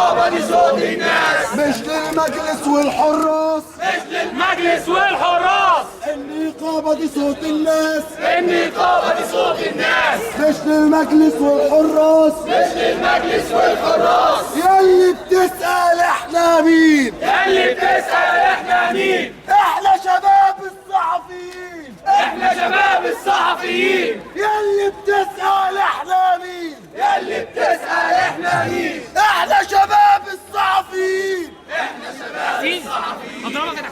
النقابة دي صوت الناس، مش للمجلس والحراس، مش للمجلس والحراس. النقابة دي صوت الناس، النقابة دي صوت الناس، مش للمجلس والحراس، مش للمجلس والحراس. ياللي بتسأل احنا مين؟ ياللي بتسأل احنا مين؟ احنا شباب الصحفيين، احنا شباب الصحفيين. ياللي بتسأل احنا مين؟ ياللي بتسأل احنا مين؟ احنا شباب الصحفيين،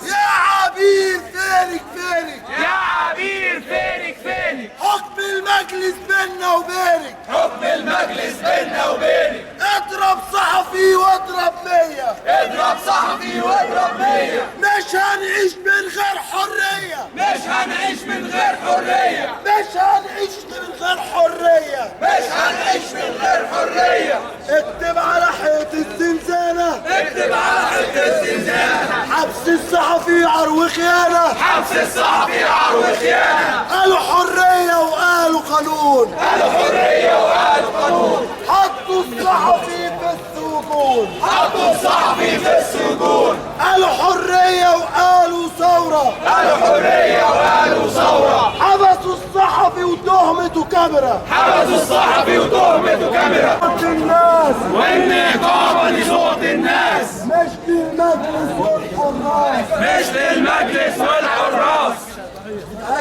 يا عبير فينك فينك، يا عبير فينك فينك، حكم المجلس بينا وبينك، حكم المجلس بينا وبينك. اضرب صحفي واضرب 100، اضرب صحفي واضرب 100. مش هنعيش من غير حرية، مش هنعيش من غير حرية، مش هنعيش من غير حرية، مش هنعيش من غير حرية. اكتب على حيط الزنزانة، اكتب على حتة الزنزانة، حبس الصحفي عار وخيانة، حبس الصحفي عار وخيانة. قالوا حرية وقالوا قانون، قالوا حرية وقالوا قانون، حطوا الصحفي في السجون، حطوا الصحفي في السجون. قالوا حرية وقالوا ثورة، قالوا حرية وقالوا ثورة، حبسوا الصحفي وتهمته كاميرا، حبسوا الصحفي وتهمته كاميرا. صوت الناس والنقابة دي صوت الناس، مش للمجلس والحراس. مش للمجلس والحراس.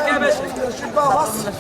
يا باشا شباب مصر